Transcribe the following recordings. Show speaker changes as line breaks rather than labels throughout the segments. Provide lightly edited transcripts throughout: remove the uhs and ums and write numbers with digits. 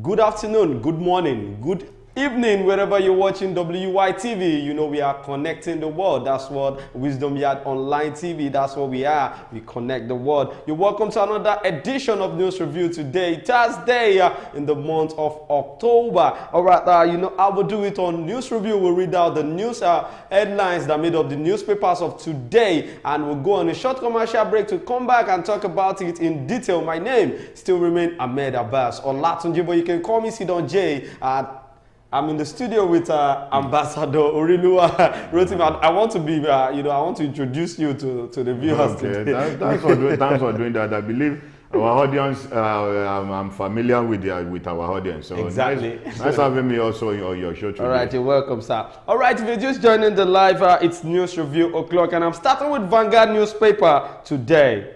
Good afternoon, good morning, good evening, wherever you're watching WYTV. You know we are connecting the world. That's what Wisdom Yard Online TV, that's what we are. We connect the world. You're welcome to another edition of News Review today, Thursday in the month of October. All right, you know, I will do it on News Review. We'll read out the news headlines that made up the newspapers of today, and we'll go on a short commercial break to come back and talk about it in detail. My name still remains Ahmed Abbas or Latunji, but you can call me Sidon J. I'm in the studio with Ambassador Orilua Rotimi. I want to be, I want to introduce you to the viewers today.
Thanks for doing that. I believe our audience, I'm familiar with our audience. So
exactly.
Nice having me also on your show today.
All right, you're welcome, sir. All right, if you're just joining the live, it's News Review o'clock, and I'm starting with Vanguard newspaper today.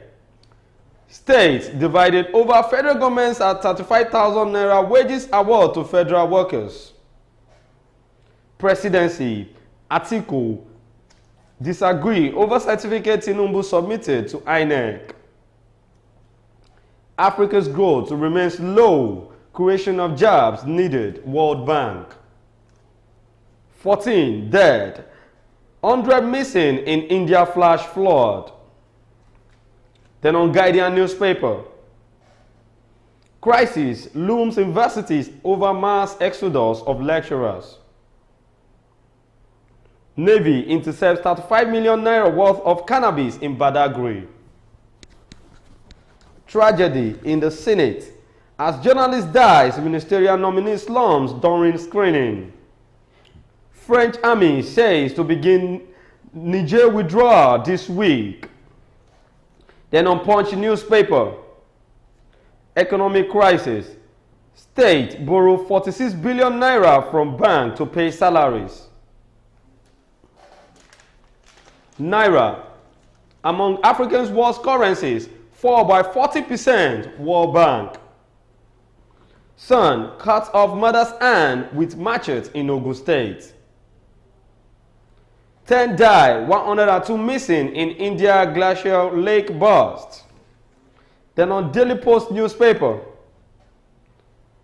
States divided over federal government's 35,000 naira wages award to federal workers. Presidency, Atiku disagree over certificate Tinubu submitted to INEC. Africa's growth remains low, creation of jobs needed, World Bank. 14 dead, 100 missing in India flash flood. Then on Guardian newspaper, crisis looms universities over mass exodus of lecturers. Navy intercepts 35 million naira worth of cannabis in Badagry. Tragedy in the Senate as journalist dies, ministerial nominee slums during screening. French army says to begin Niger withdrawal this week. Then on Punch newspaper, economic crisis. State borrow 46 billion naira from bank to pay salaries. Naira, among Africa's worst currencies, fall by 40%, World Bank. Son cuts off mother's hand with machete in Ogun State. 10 die, 102 missing in India glacial lake burst. Then on Daily Post newspaper,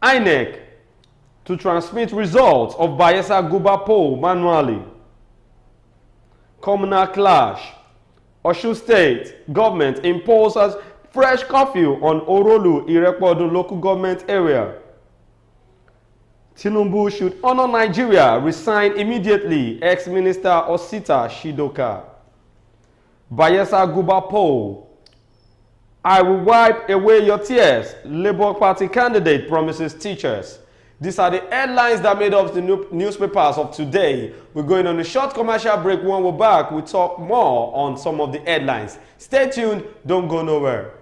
INEC to transmit results of Bayelsa Guba poll manually. Communal clash. Osun State government imposes fresh curfew on Orolu Irepodu local government area. Tinubu should honor Nigeria, resign immediately, ex-minister Osita Shidoka. Bayelsa Guba poll. I will wipe away your tears, Labour Party candidate promises teachers. These are the headlines that made up the newspapers of today. We're going on a short commercial break. When we're back, we'll talk more on some of the headlines. Stay tuned, don't go nowhere.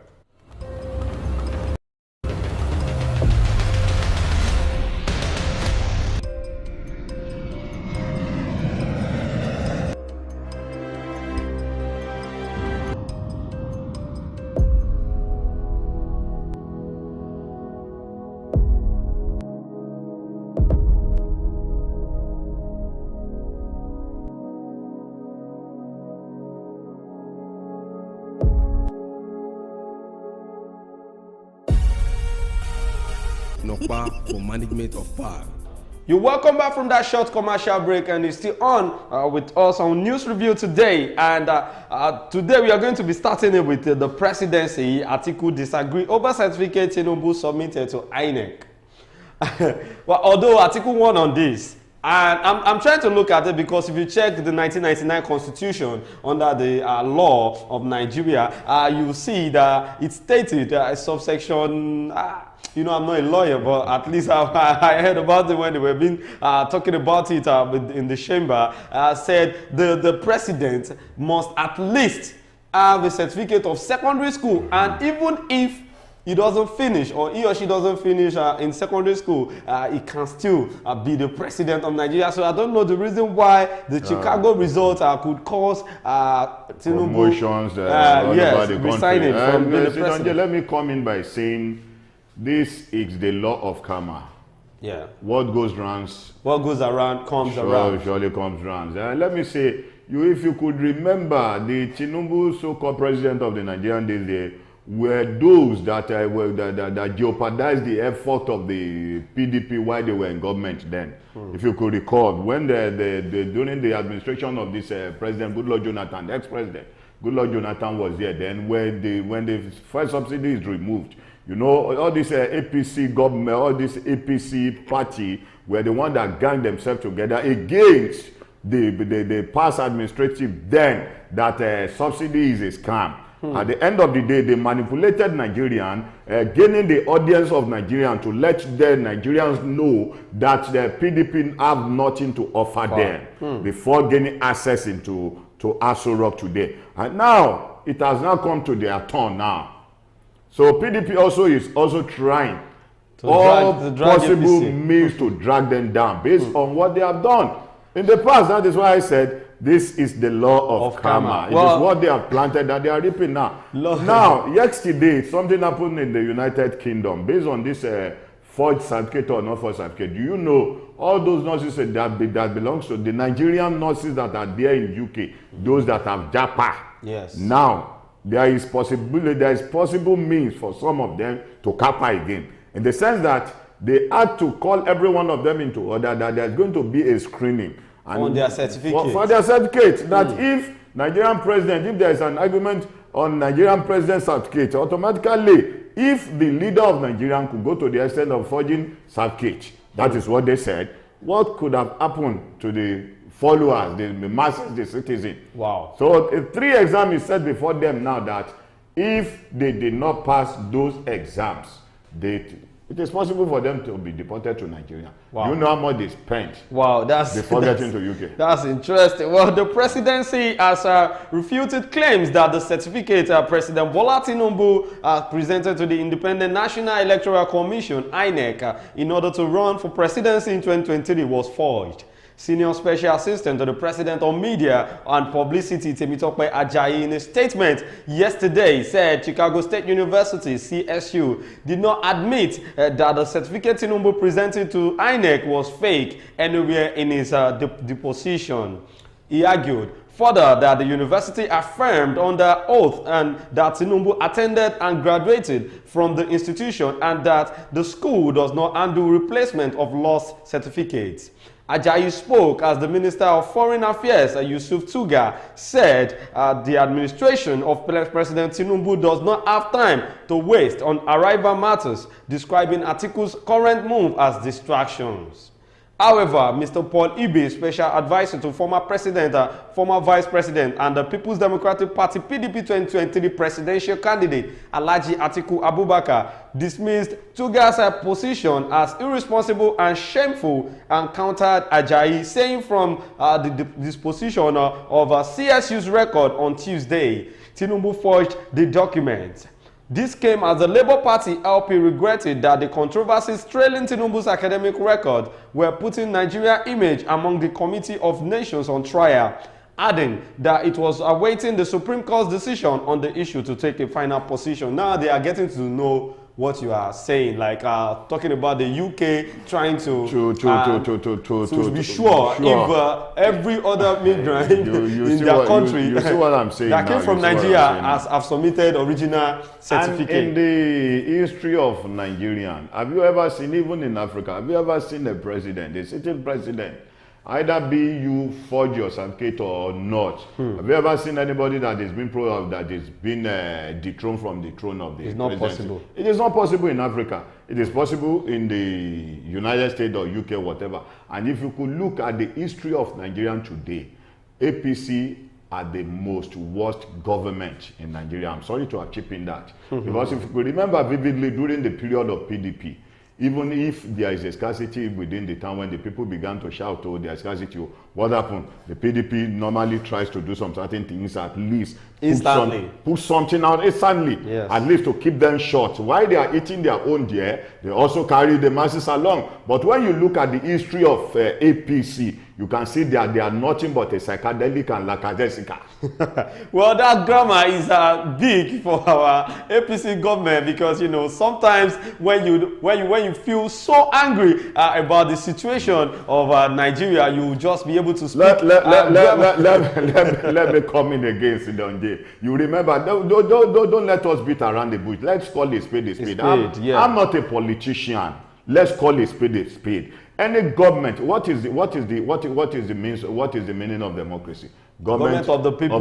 For management of power.
You're welcome back from that short commercial break, and you're still on with us on News Review today. And today we are going to be starting it with the presidency. Atiku disagree over certificate Tinubu submitted to INEC. Well, although Atiku won on this, and I'm trying to look at it because if you check the 1999 constitution under the law of Nigeria, you will see that it stated subsection. You know, I'm not a lawyer, but at least I heard about it when they were being talking about it in the chamber. Said the president must at least have a certificate of secondary school, and even if he doesn't finish, or he or she doesn't finish in secondary school, he can still be the president of Nigeria. So I don't know the reason why the Chicago result could cause
promotions
yes, resigning from being the president.
Let me come in by saying this is the law of karma.
Yeah.
What goes around
comes around.
Surely comes around. Let me say, if you could remember the Tinubu so-called president of the Nigerian days, were those that that jeopardized the effort of the PDP while they were in government then. If you could recall, when during the administration of this President Goodluck Jonathan, ex-president Goodluck Jonathan was there then, when the first subsidy is removed, you know, all this APC government, all this APC party were the one that ganged themselves together against the past administrative then that subsidy is a scam. At the end of the day, they manipulated Nigerians, gaining the audience of Nigerians to let the Nigerians know that the PDP have nothing to offer them before gaining access to Aso Rock today. And now, it has now come to their turn now. So PDP also is trying all possible means to drag them down based on what they have done. In the past, that is why I said, this is the law of karma. It is what they have planted that they are reaping now. Now, yesterday, something happened in the United Kingdom based on this forged certificate or not forged certificate. Do you know all those nurses that belongs to the Nigerian nurses that are there in UK, those that have JAPA?
Yes. Now,
there is possible means for some of them to kappa again, in the sense that they had to call every one of them into order that there's going to be a screening
on their certificate.
For their certificate, that if Nigerian president, if there is an argument on Nigerian president certificate, automatically, if the leader of Nigeria could go to the extent of forging certificate, that is what they said, what could have happened to the followers, the masses, the citizens?
Wow.
So a 3 exam is set before them now that if they did not pass those exams, it is possible for them to be deported to Nigeria. Wow. You know how much they spent before getting to UK.
That's interesting. Well, the presidency has refuted claims that the certificate President Bola Tinubu presented to the Independent National Electoral Commission, INEC, in order to run for presidency in 2023 was forged. Senior Special Assistant to the President on Media and Publicity, Temitope Ajayi, in a statement yesterday said Chicago State University, CSU, did not admit that the certificate Tinubu presented to INEC was fake anywhere in his deposition. He argued further that the university affirmed under oath and that Tinubu attended and graduated from the institution and that the school does not undo replacement of lost certificates. Ajayi spoke as the Minister of Foreign Affairs, Yusuf Tuga, said the administration of President Tinubu does not have time to waste on arrival matters, describing Atiku's current move as distractions. However, Mr. Paul Ibe, special advisor to former president, former vice president, and the People's Democratic Party PDP 2023 presidential candidate, Alhaji Atiku Abubakar, dismissed Tuga's position as irresponsible and shameful and countered Ajayi, saying from the disposition of CSU's record on Tuesday, Tinubu forged the document. This came as the Labour Party LP regretted that the controversies trailing Tinubu's academic record were putting Nigeria's image among the Committee of Nations on trial, adding that it was awaiting the Supreme Court's decision on the issue to take a final position. Now they are getting to know what you are saying, like talking about the UK trying to be sure if every other migrant in their country
you see what I'm saying
that came from Nigeria have submitted original certificate.
And in the history of Nigerian, have you ever seen, even in Africa, have you ever seen a president, a sitting president, either be you forge your certificate or not? Have you ever seen anybody that has been dethroned from the throne of the presidency?
It's not possible.
It is not possible in Africa. It is possible in the United States or UK, whatever. And if you could look at the history of Nigeria today, APC are the most worst government in Nigeria. I'm sorry to have chipped in that. Because if you could remember vividly during the period of PDP, even if there is a scarcity within the town, when the people began to shout, oh, there's scarcity, what happened? The PDP normally tries to do some certain things, at least put something out instantly,
yes,
at least to keep them short. While they are eating their own deer, they also carry the masses along. But when you look at the history of APC, you can see that they are nothing but a psychedelic and lackadaisical.
Well, that grammar is big for our APC government, because you know sometimes when you feel so angry about the situation of Nigeria, you will just be able to speak.
Let me come in against Sidonje. You remember, don't let us beat around the bush. Let's call a spade a spade. I'm not a politician. Let's call a spade a spade. Any government, what is the meaning of democracy?
Government of the people,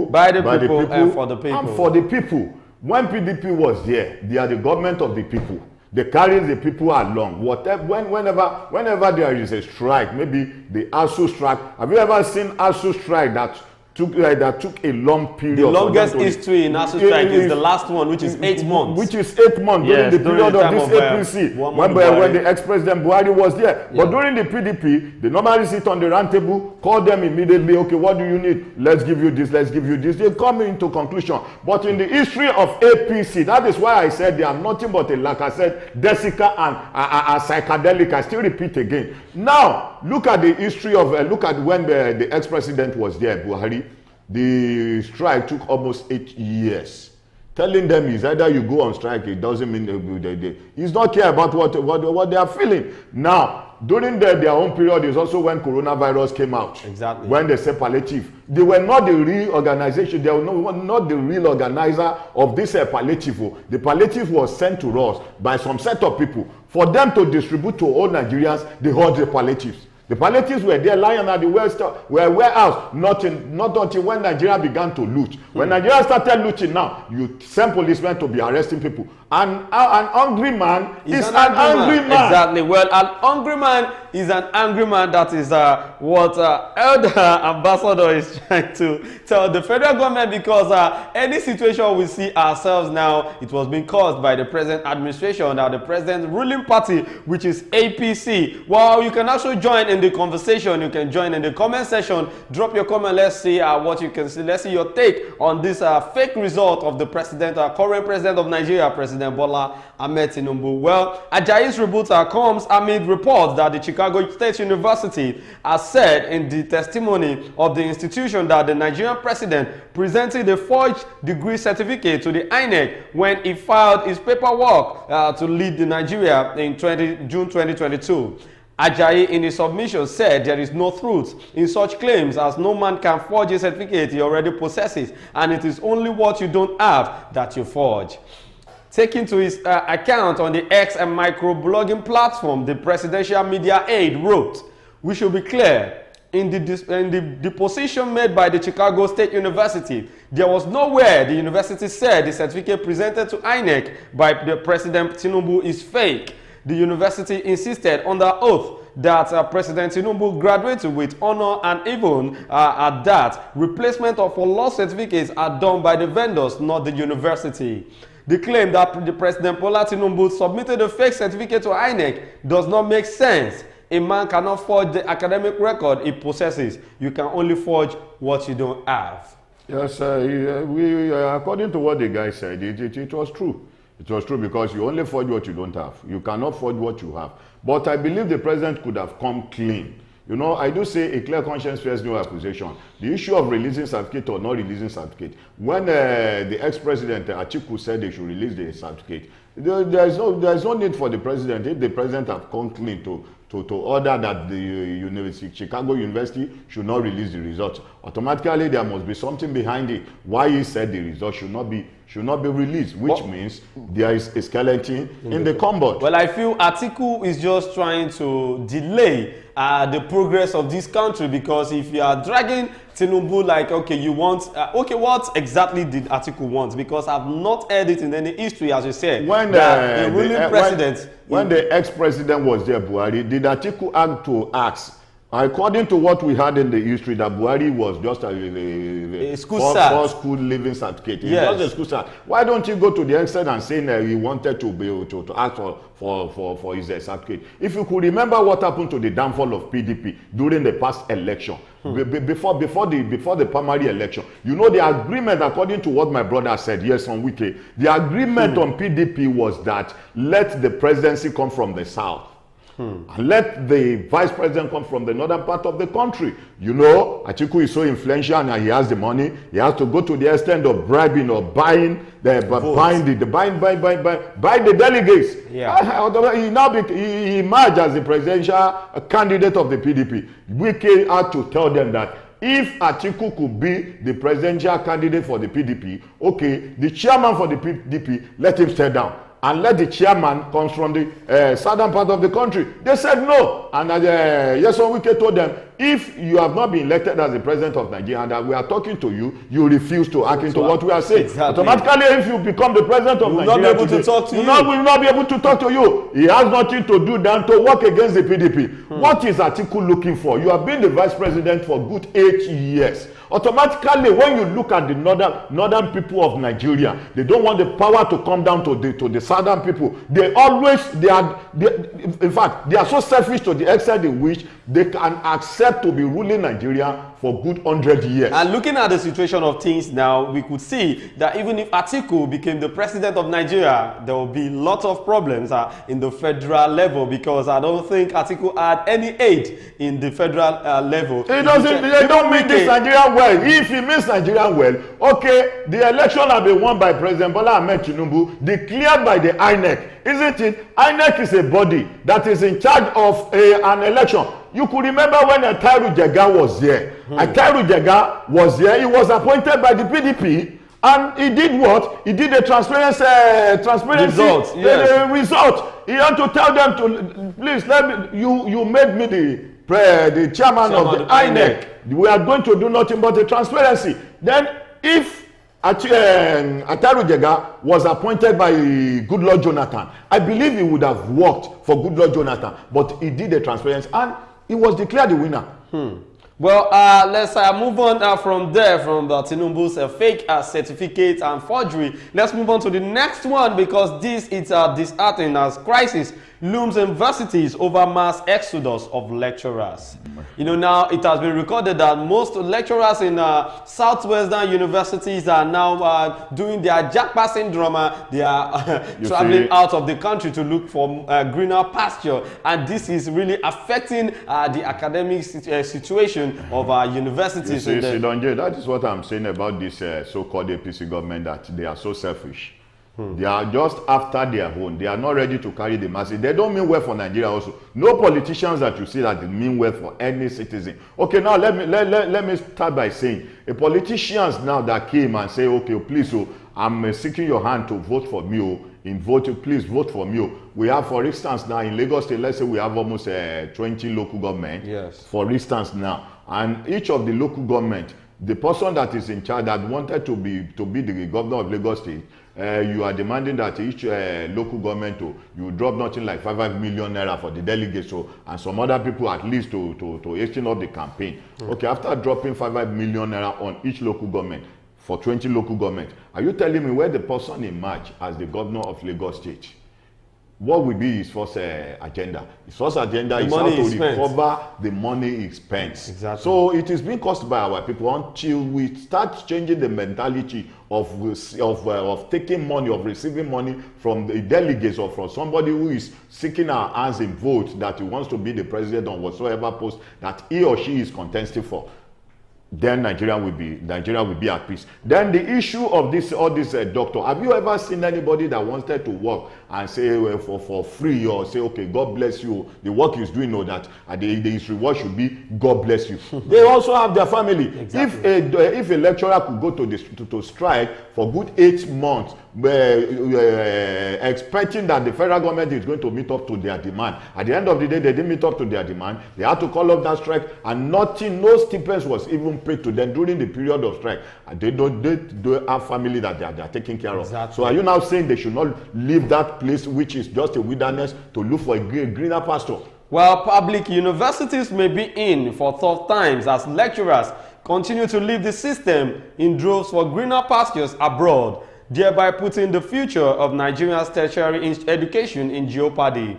by the
people,
people,
and for the people.
And for the people. When PDP was there, they are the government of the people. They carry the people along. Whenever there is a strike, maybe the ASU strike. Have you ever seen ASU strike that took a long period?
The longest history in ASU strike is the last one, which is 8 months.
Which is 8 months, during the period of this APC, when the ex-president Buhari was there. Yeah. But during the PDP, they normally sit on the round table, call them immediately, okay, what do you need? Let's give you this, let's give you this. They come into conclusion. But in the history of APC, that is why I said they are nothing but like I said, Desica and psychedelic. I still repeat again. Now, look at the history of, look at when the ex-president was there, Buhari. The strike took almost 8 years. Telling them is either you go on strike, it doesn't mean he's not care about what they are feeling. Now, during their own period is also when coronavirus came out.
Exactly.
When they said palliative. They were not the real organization. They were not the real organizer of this palliative. The palliative was sent to us by some set of people. For them to distribute to all Nigerians, they hold the palliatives. The palliatives were there lying at the warehouse, not until when Nigeria began to loot. When Nigeria started looting now, you send policemen to be arresting people. An hungry man is an angry man.
Exactly. Well, an hungry man is an angry man. That is what Elder Ambassador is trying to tell the federal government, because any situation we see ourselves now, it was being caused by the present administration, the president's ruling party, which is APC. Well, you can also join in the conversation. You can join in the comment section. Drop your comment. Let's see what you can see. Let's see your take on this fake result of the president, current president of Nigeria, President Bola Ahmed Tinubu. Well, Ajayi's reboot comes amid reports that the Chicago State University has said in the testimony of the institution that the Nigerian president presented a forged degree certificate to the INEC when he filed his paperwork to lead the Nigeria in June 2022. Ajayi in his submission said there is no truth in such claims, as no man can forge a certificate he already possesses, and it is only what you don't have that you forge. Taking to his account on the X and microblogging platform, the presidential media aide wrote, "We should be clear, in the deposition made by the Chicago State University, there was nowhere the university said the certificate presented to INEC by the President Tinubu is fake. The university insisted under oath that President Tinubu graduated with honor, and even at that, replacement of lost certificates are done by the vendors, not the university. The claim that the President Bola Tinubu submitted a fake certificate to INEC does not make sense. A man cannot forge the academic record he possesses. You can only forge what you don't have."
Yes, according to what the guy said, it was true. It was true, because you only forge what you don't have. You cannot forge what you have. But I believe the president could have come clean. You know, I do say a clear conscience fears no accusation. The issue of releasing certificate or not releasing certificate, when the ex-president Atiku said they should release the certificate, there's no need for the president, if the president have come clean to order that the Chicago University should not release the results. Automatically, there must be something behind it. Why he said the results should not be released, which means there is a skeleton in the cupboard.
Well, I feel Atiku is just trying to delay the progress of this country, because if you are dragging Tinubu like, okay, you want, okay, what exactly did Atiku want? Because I've not heard it in any history, as you said.
When
the ruling president,
when the ex-president was there, Buhari, did Atiku have to ask? According to what we had in the history, that Buhari was just a school living certificate.
Yes.
Just a school cert. Why don't you go to the extent and say that he wanted to be to ask for his certificate? If you could remember what happened to the downfall of PDP during the past election, before the primary election, you know the agreement, according to what my brother said yes on Wiki, the agreement on PDP was that let the presidency come from the south. And let the vice president come from the northern part of the country. You know, Atiku is so influential and he has the money. He has to go to the extent of bribing or buying the delegates.
Yeah.
He emerged as the presidential candidate of the PDP. We had to tell them that if Atiku could be the presidential candidate for the PDP, okay, the chairman for the PDP, let him step down. And let the chairman comes from the southern part of the country. They said no. And Nyesom Wike told them, if you have not been elected as the president of Nigeria and that we are talking to you, you refuse to act into what we are saying. Exactly. Automatically, if you become the president of Nigeria,
will not be able to talk to you.
We will not be able to talk to you. He has nothing to do than to work against the PDP. What is Atiku looking for? You have been the vice president for good 8 years. Automatically, when you look at the northern people of Nigeria, they don't want the power to come down to the southern people. In fact, they are so selfish to the extent in which they can accept to be ruling Nigeria for good 100 years.
And looking at the situation of things now, we could see that even if Atiku became the president of Nigeria, there will be lots of problems in the federal level, because I don't think Atiku had any aid in the federal level.
They don't mean this Nigeria well. If he means Nigeria well, okay, the election has been won by President Bola Ahmed Tinubu, declared by the INEC. Isn't it? INEC is a body that is in charge of an election. You could remember when Atairu Jega was there. Atairu Jega was there. He was appointed by the PDP. And he did what? He did a transparency
result. Yes.
Result. He had to tell them to, please, let me, you made me the chairman of the INEC. We are going to do nothing but the transparency. Then if Atairu Jega was appointed by Goodluck Jonathan, I believe he would have worked for Goodluck Jonathan, but he did the transparency and he was declared the winner.
Well, let's move on from there, from Tinubu's fake certificate and forgery. Let's move on to the next one, because this is disheartening as crisis looms universities over mass exodus of lecturers. You know, now it has been recorded that most lecturers in southwestern universities are now doing their Japa syndrome. They are traveling out of the country to look for greener pasture, and this is really affecting the academic situation of our universities.
You see, Donje, that is what I'm saying about this so-called APC government, that they are so selfish. They are just after their own. They are not ready to carry the masses. They don't mean well for Nigeria also. No politicians that you see that they mean well for any citizen. Okay, now let me start by saying, a politicians now that came and say, okay, please, I'm seeking your hand to vote for me. Please vote for me. We have, for instance, now in Lagos State, let's say we have almost 20 local government.
Yes.
For instance now, and each of the local government, the person that is in charge that wanted to be the governor of Lagos State, you are demanding that each local government you drop nothing like 5 million naira for the delegates, and some other people at least to hasten up the campaign. Okay, after dropping 5 million naira on each local government for 20 local government, are you telling me where the person emerged as the governor of Lagos State? What will be his first agenda? His first agenda is how to recover the money he spends.
Exactly.
So it is being caused by our people until we start changing the mentality of taking money, of receiving money from the delegates or from somebody who is seeking our hands in vote that he wants to be the president on whatsoever post that he or she is contesting for. Then Nigeria will be at peace. Then the issue of this doctor, have you ever seen anybody that wanted to work and say for free, or say, okay, God bless you, the work he's doing, or that his reward should be God bless you? They also have their family. Exactly. If a lecturer could go to strike for good 8 months, expecting that the federal government is going to meet up to their demand, at the end of the day, they didn't meet up to their demand. They had to call off that strike, and no stipends was even paid to them during the period of strike. And they don't have family that they are taking care of.
Exactly.
So are you now saying they should not leave that place, which is just a wilderness, to look for a greener pasture?
Well, public universities may be in for tough times as lecturers continue to leave the system in droves for greener pastures abroad, thereby putting the future of Nigeria's tertiary education in jeopardy.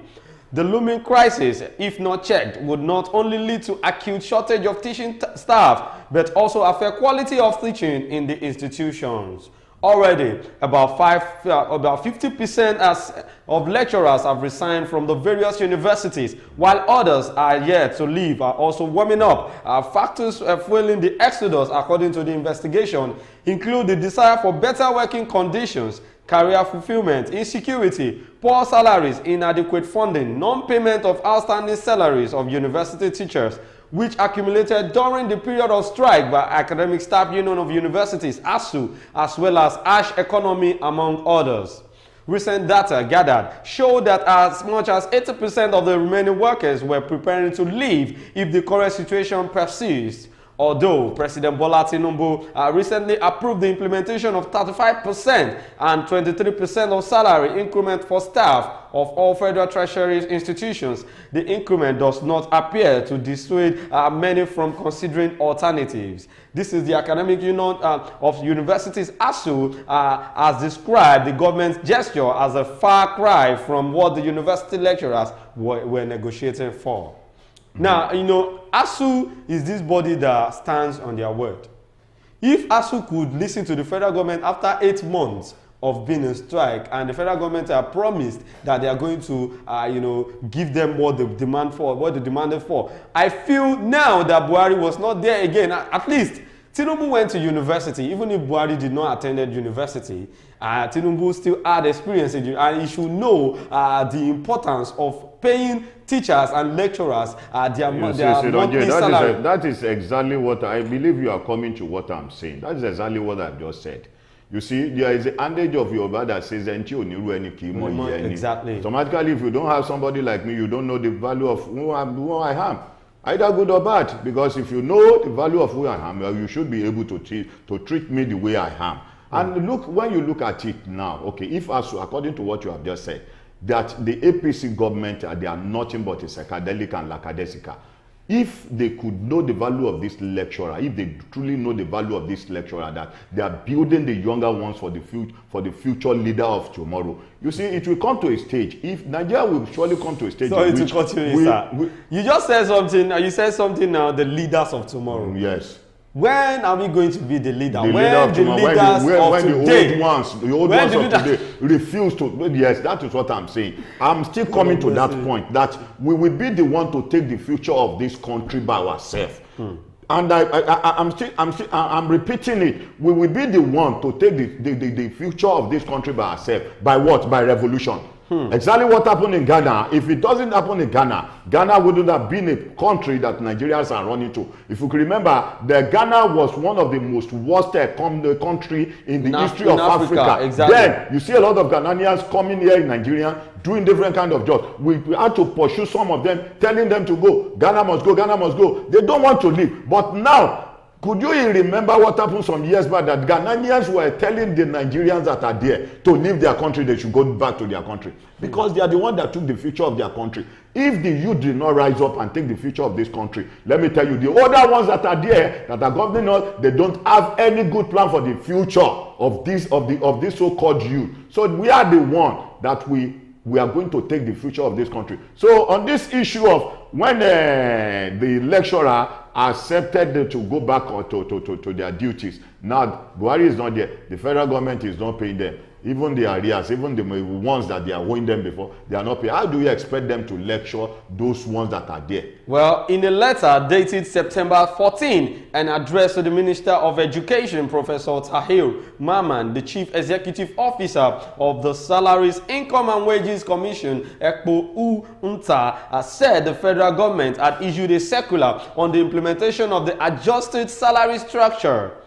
The looming crisis, if not checked, would not only lead to acute shortage of teaching staff, but also affect quality of teaching in the institutions. Already, about 50% of lecturers have resigned from the various universities, while others are yet to leave are also warming up. Factors fueling the exodus, according to the investigation, include the desire for better working conditions, career fulfillment, insecurity, poor salaries, inadequate funding, non-payment of outstanding salaries of university teachers, which accumulated during the period of strike by Academic Staff Union of Universities, ASU, as well as Ash Economy, among others. Recent data gathered show that as much as 80% of the remaining workers were preparing to leave if the current situation persists. Although President Bola Tinubu recently approved the implementation of 35% and 23% of salary increment for staff of all Federal Treasury institutions, the increment does not appear to dissuade many from considering alternatives. This is the Academic Union of Universities, ASU, has described the government's gesture as a far cry from what the university lecturers were negotiating for. Now, you know, ASU is this body that stands on their word. If ASU could listen to the federal government after 8 months of being in strike, and the federal government have promised that they are going to, you know, give them what they demand for, what they demanded for, I feel now that Buhari was not there again. At least Tinubu went to university. Even if Buhari did not attend university, Tinubu still had experience in it, and he should know the importance of paying teachers and lecturers their monthly salary.
That is exactly what I believe you are coming to what I'm saying. That is exactly what I've just said. You see, there is an adage of Yoruba that says,
exactly.
Automatically, if you don't have somebody like me, you don't know the value of who I am. Either good or bad, because if you know the value of who I am, you should be able to treat me the way I am. And look, when you look at it now, okay, if ASU, according to what you have just said, that the APC government, they are nothing but a psychedelic and lackadaisical. If they could know the value of this lecturer, if they truly know the value of this lecturer, that they are building the younger ones for the future leader of tomorrow, you see, it will come to a stage. If Nigeria will surely come to a stage.
Sorry to cut you, sir. You just said something. You said something now. The leaders of tomorrow.
Yes.
When are we going to be the leader?
The
when
of
the
tomorrow,
leaders
when
of today,
the old ones of today refuse to. Yes, that is what I'm saying. I'm still coming to that point, that we will be the one to take the future of this country by ourselves. And I'm repeating it. We will be the one to take the future of this country by ourselves. By what? By revolution. Exactly what happened in Ghana. If it doesn't happen in Ghana, Ghana wouldn't have been a country that Nigerians are running to. If you can remember, Ghana was one of the most worst country in the history of Africa.
Exactly.
Then you see a lot of Ghanaians coming here in Nigeria doing different kind of jobs. We had to pursue some of them, telling them to go. Ghana must go, Ghana must go. They don't want to leave. But now, could you remember what happened some years back, that Ghanaians were telling the Nigerians that are there to leave their country, they should go back to their country, because they are the ones that took the future of their country. If the youth did not rise up and take the future of this country, let me tell you, the other ones that are there, that are governing us, they don't have any good plan for the future of this so-called youth. So we are the one that we are going to take the future of this country. So on this issue of when the lecturer accepted to go back to their duties, now Buhari is not there, the federal government is not paying them. Even the arrears, even the ones that they are owing them before, they are not paying. How do you expect them to lecture those ones that are there?
Well, in a letter dated September 14 and addressed to the Minister of Education, Professor Tahir Maman, the Chief Executive Officer of the Salaries, Income and Wages Commission, ECPO UNTA, said the federal government had issued a circular on the implementation of the adjusted salary structure.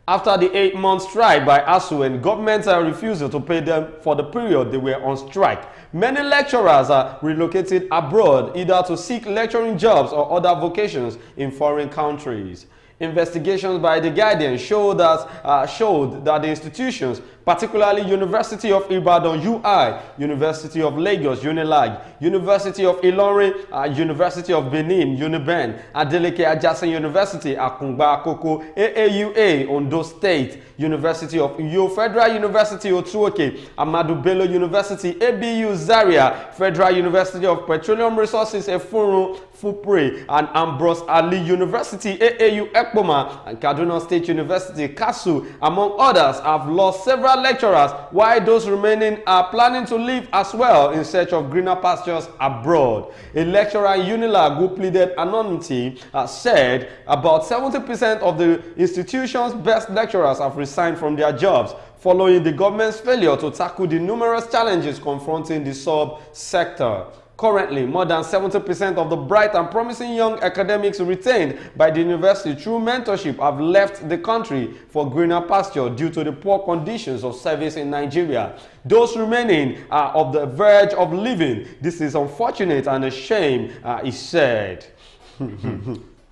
After the 8-month strike by ASU and government's refusal to pay them for the period they were on strike, many lecturers are relocated abroad either to seek lecturing jobs or other vocations in foreign countries. Investigations by The Guardian showed that the institutions, particularly University of Ibadan UI, University of Lagos Unilag, University of Ilorin, University of Benin Uniben, Adeleke Ajasin University Akungba Akoko, AAUA Ondo State, University of Uyo, Federal University Otuoke, Amadu Bello University, ABU Zaria, Federal University of Petroleum Resources Efuru Fupre, and Ambrose Ali University, AAU Ekpoma, and Kaduna State University KASU, among others, have lost several lecturers, while those remaining are planning to leave as well in search of greener pastures abroad. A lecturer in Unilag who pleaded anonymity said about 70% of the institution's best lecturers have resigned from their jobs following the government's failure to tackle the numerous challenges confronting the sub-sector. Currently, more than 70% of the bright and promising young academics retained by the university through mentorship have left the country for greener pasture due to the poor conditions of service in Nigeria. Those remaining are on the verge of leaving. This is unfortunate and a shame, he said.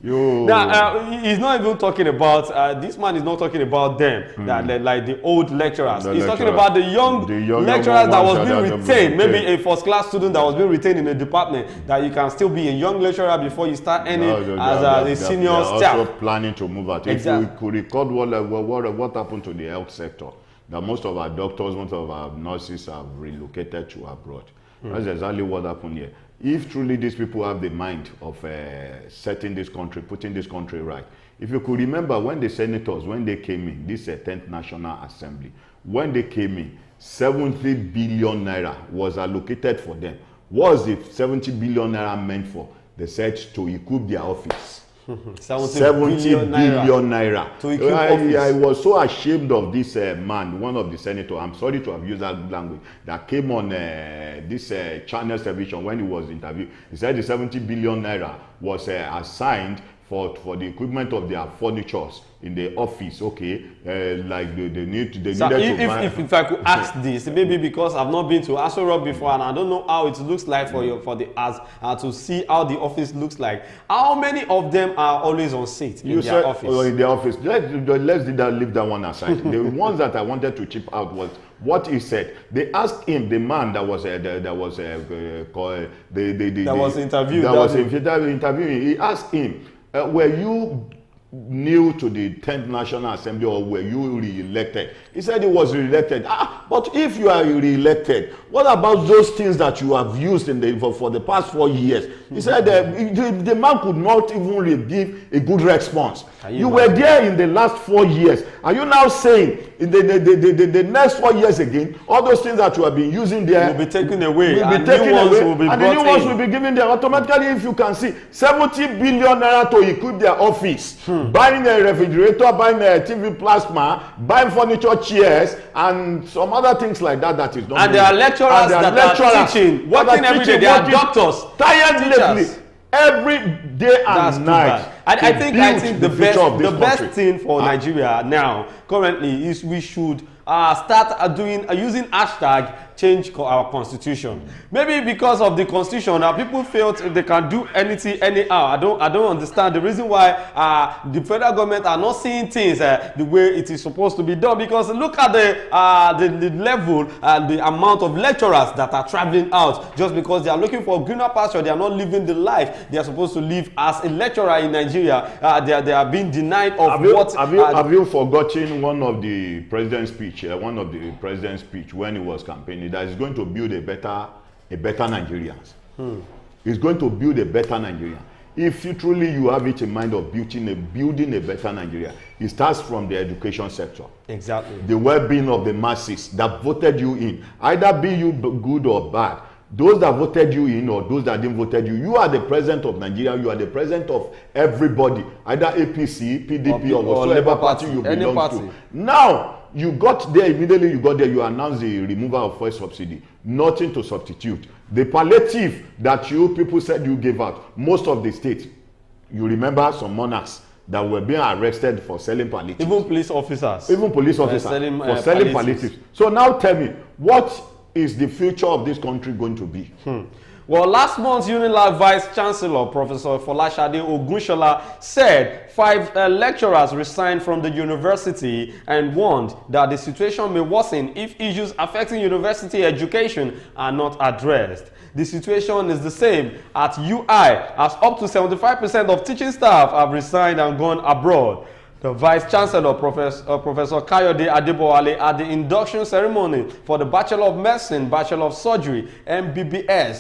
Now, he's not even talking about, this man is not talking about them, like the old lecturers. He's talking about the young lecturers that was being retained, maybe a first-class student that was being retained in a department, that you can still be a young lecturer before you start earning as a senior staff.
Also planning to move out. Exactly. If you could record what happened to the health sector, that most of our doctors, most of our nurses have relocated to abroad. That's exactly what happened here. If truly these people have the mind of setting this country, putting this country right. If you could remember when the senators, when they came in, this 10th National Assembly, when they came in, 70 billion naira was allocated for them. What was the 70 billion naira meant for? They said to equip their office. 70 billion naira. I was so ashamed of this man, one of the senators. I'm sorry to have used that language, that came on this channel television when he was interviewed. He said the 70 billion naira was assigned for the equipment of their furnitures in the office. Okay, like they needed to buy.
If I could ask this, maybe because I've not been to Aso Rock before and I don't know how it looks like for to see how the office looks like. How many of them are always on seat in their office?
In their office. Let's leave that one aside. The ones that I wanted to chip out was what he said. They asked him, the man that was interviewing. He asked him, were you new to the 10th National Assembly or were you re-elected? He said he was re-elected. But if you are re-elected, what about those things that you have used for the past 4 years? He said the man could not even give a good response. You were there in the last 4 years. Are you now saying in the next 4 years again, all those things that you have been using there
will be taken away,
and the new ones will be given there automatically? If you can see 70 billion naira to equip their office, buying a refrigerator, buying a TV plasma, buying furniture, chairs, and some other things like that is not.
And there are lecturers are teaching, working every day. They are doctors,
tirelessly, every day and night.
I think the best thing for Nigeria now currently is we should start using hashtag change our constitution. Maybe because of the constitution now people felt they can do anything anyhow. I don't understand the reason why the federal government are not seeing things the way it is supposed to be done, because look at the level and the amount of lecturers that are traveling out just because they are looking for greener pasture. They are not living the life they are supposed to live as a lecturer in Nigeria. They are being denied of
have you forgotten one of the president's speech when he was campaigning, that is going to build a better Nigerians. It's going to build a better Nigeria. If you truly have it in mind of building a better Nigeria, it starts from the education sector.
Exactly.
The well-being of the masses that voted you in, either be you good or bad. Those that voted you in or those that didn't voted you, you are the president of Nigeria. You are the president of everybody, either APC, PDP, or whatever party you belong to. Now, you got there immediately. You announced the removal of fuel subsidy. Nothing to substitute. The palliative that you people said you gave out, most of the states, you remember some monarchs that were being arrested for selling palliatives.
Even police officers.
For selling palliatives. So now tell me, what is the future of this country going to be?
Well, last month, UNILAG Vice Chancellor Professor Folashade Ogun said 5 lecturers resigned from the university and warned that the situation may worsen if issues affecting university education are not addressed. The situation is the same at UI, as up to 75% of teaching staff have resigned and gone abroad. The Vice Chancellor, Professor Kayode Adebowale, at the induction ceremony for the Bachelor of Medicine, Bachelor of Surgery, MBBS,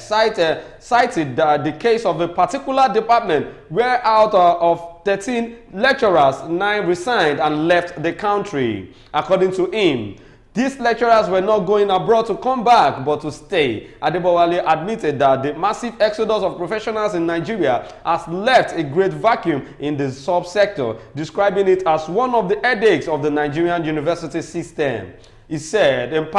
cited the case of a particular department where out of 13 lecturers, 9 resigned and left the country. According to him, these lecturers were not going abroad to come back, but to stay. Adebowale admitted that the massive exodus of professionals in Nigeria has left a great vacuum in the subsector, describing it as one of the headaches of the Nigerian university system. He said in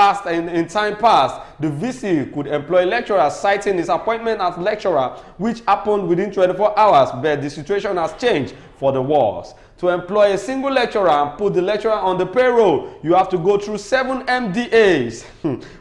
time past, the VC could employ lecturers, citing his appointment as lecturer, which happened within 24 hours, but the situation has changed for the worse. To employ a single lecturer and put the lecturer on the payroll, you have to go through 7 MDAs.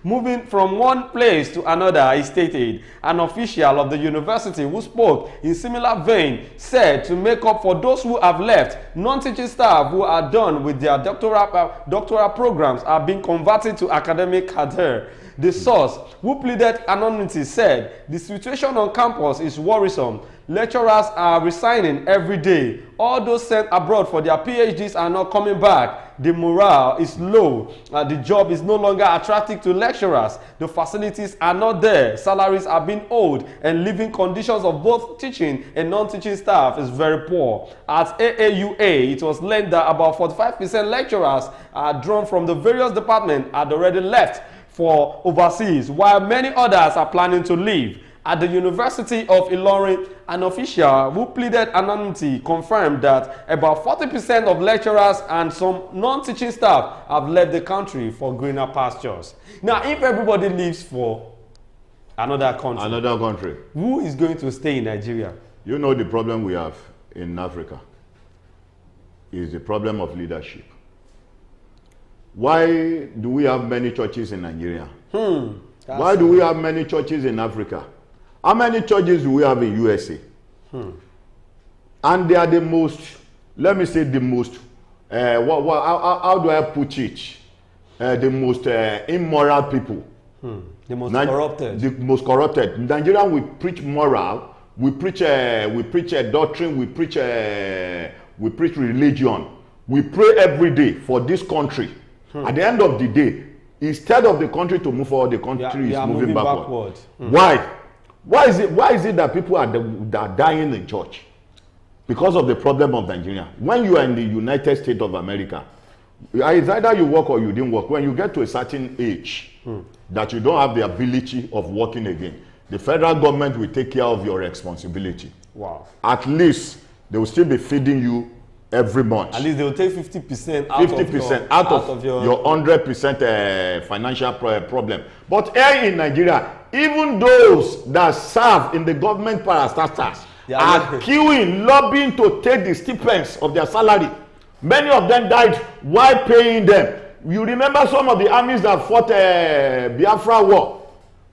Moving from one place to another, he stated. An official of the university who spoke in similar vein said to make up for those who have left, non-teaching staff who are done with their doctoral programs are being converted to academic cadre. The source, who pleaded anonymity, said the situation on campus is worrisome. Lecturers are resigning every day. All those sent abroad for their PhDs are not coming back. The morale is low. The job is no longer attractive to lecturers. The facilities are not there. Salaries are being owed, and living conditions of both teaching and non-teaching staff is very poor. At AAUA, it was learned that about 45% lecturers are drawn from the various departments had already left for overseas, while many others are planning to leave. At the University of Ilorin, an official who pleaded anonymity confirmed that about 40% of lecturers and some non-teaching staff have left the country for greener pastures. Now, if everybody leaves for another country, who is going to stay in Nigeria?
You know, the problem we have in Africa is the problem of leadership. Why do we have many churches in Nigeria? Why do we have many churches in Africa? How many churches do we have in USA? And they are the most, let me say the most, how do I put it? The most immoral people.
The most corrupted.
The most corrupted. In Nigeria, we preach moral, we preach doctrine, we preach religion. We pray every day for this country. At the end of the day, instead of the country to move forward, the country is moving backward. Why? Why is it that people are dying in church? Because of the problem of Nigeria. When you are in the United States of America, it's either you work or you didn't work. When you get to a certain age that you don't have the ability of working again, the federal government will take care of your responsibility.
Wow.
At least they will still be feeding you every month.
At least they will take 50%
out of your 100% financial problem. But here in Nigeria, even those that serve in the government parastatals are queuing, lobbying to take the stipends of their salary. Many of them died while paying them. You remember some of the armies that fought Biafra war?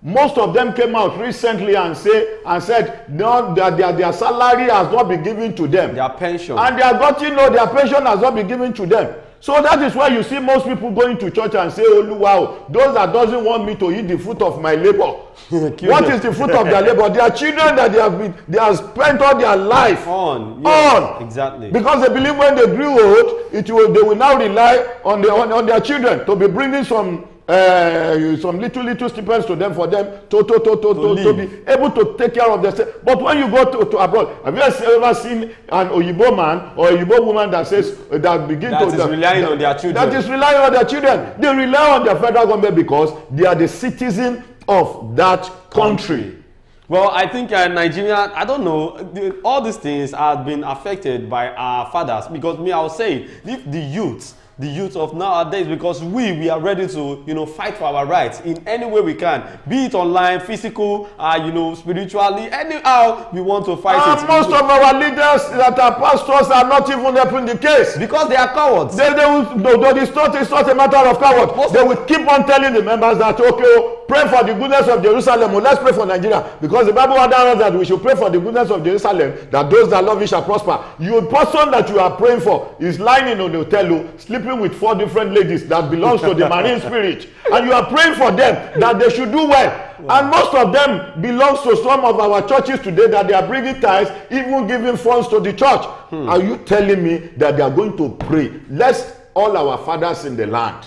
Most of them came out recently and said no, that their salary has not been given to them.
Their pension.
And they are getting their pension has not been given to them. So that is why you see most people going to church and say, oh wow, those that doesn't want me to eat the fruit of my labor. What is the fruit of their labor? Their children that they have spent all their life on.
Exactly.
Because they believe when they grew old, they will now rely on their children to be bringing some little stipends to them for them to be able to take care of themselves. But when you go to abroad, have you ever seen an Oyibo man or a Oyibo woman that says that is relying on their children? That is relying on their children. They rely on their federal government because they are the citizen of that country.
Well, I think Nigeria, I don't know, all these things have been affected by our fathers, because I would say if the youth of nowadays, because we are ready to fight for our rights in any way we can, be it online, physical, spiritually, anyhow we want to fight it.
Most of our leaders that are pastors are not even helping the case
because they are cowards.
It's not a matter of cowards. They will keep on telling the members that pray for the goodness of Jerusalem. Well, let's pray for Nigeria, because the Bible ordered us that we should pray for the goodness of Jerusalem, that those that love it shall prosper. The person that you are praying for is lying in an hotel, sleeping with 4 different ladies that belongs to the marine spirit, and you are praying for them that they should do well. And most of them belongs to some of our churches today that they are bringing tithes, even giving funds to the church. Are you telling me that they are going to pray? Let's all our fathers in the land,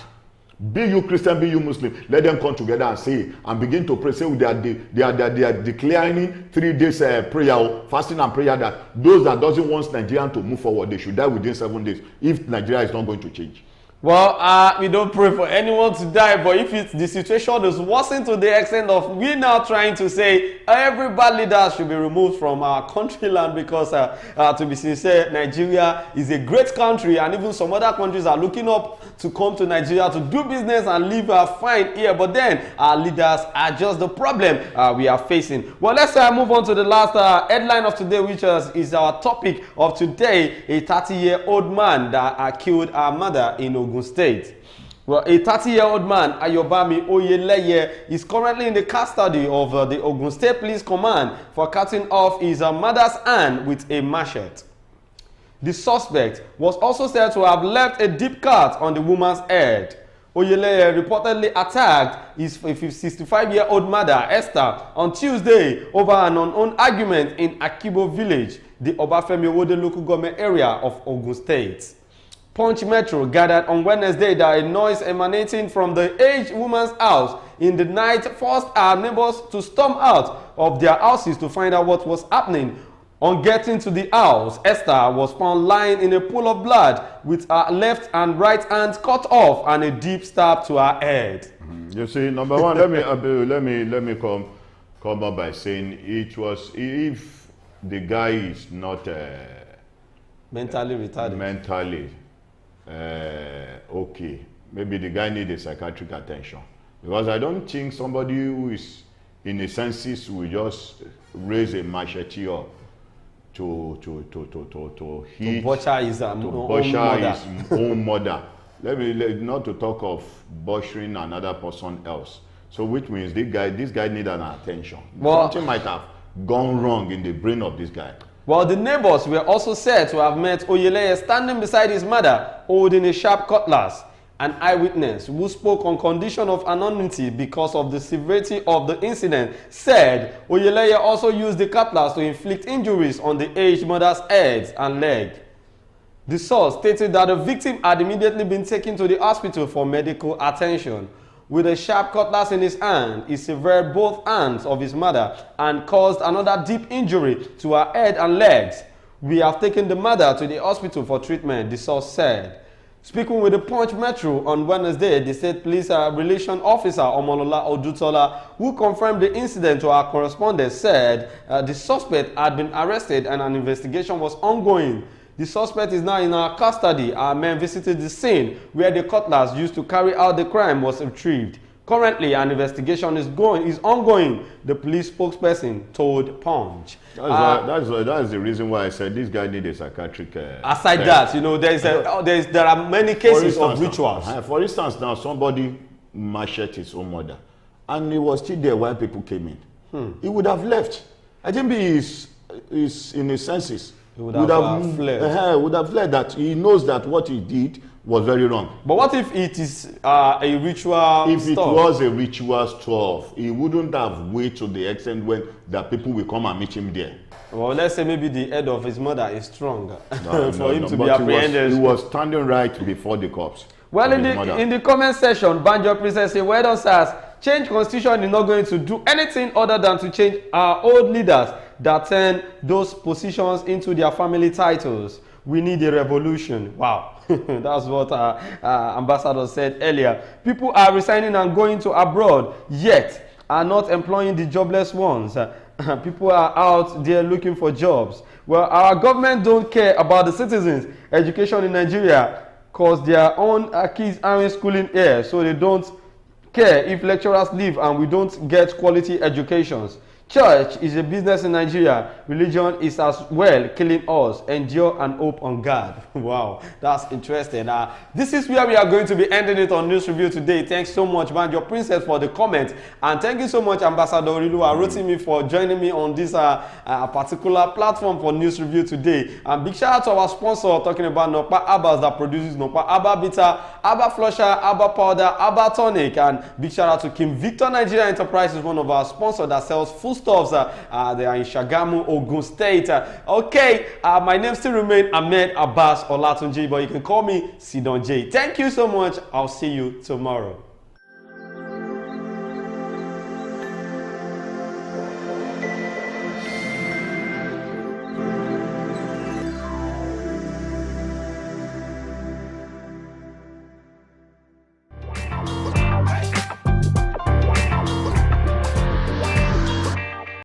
be you Christian, be you Muslim, let them come together and say and begin to pray. Say they are declaring 3 days prayer, fasting and prayer, that those that doesn't want Nigeria to move forward, they should die within 7 days if Nigeria is not going to change.
Well, we don't pray for anyone to die, but if the situation is worsened to the extent of we now trying to say every bad leader should be removed from our country land because, to be sincere, Nigeria is a great country, and even some other countries are looking up to come to Nigeria to do business and live fine here. But then our leaders are just the problem we are facing. Well, let's move on to the last headline of today, which is our topic of today: a 30-year-old man that killed our mother in Ogun State. Well, a 30-year-old man, Ayobami Oyeleye, is currently in the custody of the Ogun State Police Command for cutting off his mother's hand with a machete. The suspect was also said to have left a deep cut on the woman's head. Oyeleye reportedly attacked his 65-year-old mother, Esther, on Tuesday over an unknown argument in Akibo village, the Obafemi Owode local government area of Ogun State. Punch Metro gathered on Wednesday that a noise emanating from the aged woman's house in the night forced our neighbors to storm out of their houses to find out what was happening. On getting to the house, Esther was found lying in a pool of blood with her left and right hands cut off and a deep stab to her head.
You see, number one, let me come up by saying it was, if the guy is not
mentally retarded.
Okay, maybe the guy needs a psychiatric attention, because I don't think somebody who is in the senses will just raise a machete up to butcher his own mother. Not to talk of butchering another person else. So which means this guy need an attention. Well, something might have gone wrong in the brain of this guy.
Well, the neighbors were also said to have met Oyeleye standing beside his mother, holding a sharp cutlass. An eyewitness who spoke on condition of anonymity because of the severity of the incident said Oyeleye also used the cutlass to inflict injuries on the aged mother's head and leg. The source stated that the victim had immediately been taken to the hospital for medical attention. With a sharp cutlass in his hand, he severed both hands of his mother and caused another deep injury to her head and legs. We have taken the mother to the hospital for treatment, the source said. Speaking with the Punch Metro on Wednesday, the State Police Relation Officer Omolola Odutola, who confirmed the incident to our correspondent, said the suspect had been arrested and an investigation was ongoing. The suspect is now in our custody. Our men visited the scene where the cutlass used to carry out the crime was retrieved. Currently, an investigation is ongoing, the police spokesperson told Punch.
That's the reason why I said this guy needs a psychiatric...
aside that, you know, there are many cases of rituals.
For instance, now somebody macheted his own mother, and he was still there while people came in. He would have left. I think he is in his senses.
He would have fled.
Would have fled. That he knows that what he did was very wrong.
But what if it is a ritual
If
stuff?
it was a ritual stuff, he wouldn't have waited to the extent when that people will come and meet him there.
Well, let's say maybe the head of his mother is strong for him to be apprehended.
He was standing right before the cops.
Well, in the comment section, Banjo Princess said, well done, sirs. Change constitution is not going to do anything other than to change our old leaders that turn those positions into their family titles. We need a revolution. Wow. That's what Ambassador said earlier. People are resigning and going to abroad, yet are not employing the jobless ones. People are out there looking for jobs. Well, our government don't care about the citizens' education in Nigeria because their own kids aren't schooling here, so they don't care if lecturers leave and we don't get quality educations. Church is a business in Nigeria. Religion is as well killing us. Endure and hope on God. Wow, that's interesting. This is where we are going to be ending it on News Review today. Thanks so much, Banjo Princess, for the comment. And thank you so much, Ambassador Rilua Rotimi, for joining me on this particular platform for News Review today. And big shout out to our sponsor, talking about Nokpa Abbas, that produces Nokpa Abba Bitter, Abba Flusher, Abba Powder, Abba Tonic. And big shout out to Kim Victor Nigeria Enterprises, one of our sponsors that sells food stuffs. They are in Shagamu, Ogun State. My name still remains Ahmed Abbas Olatunji, but you can call me Sidon J. Thank you so much. I'll see you tomorrow.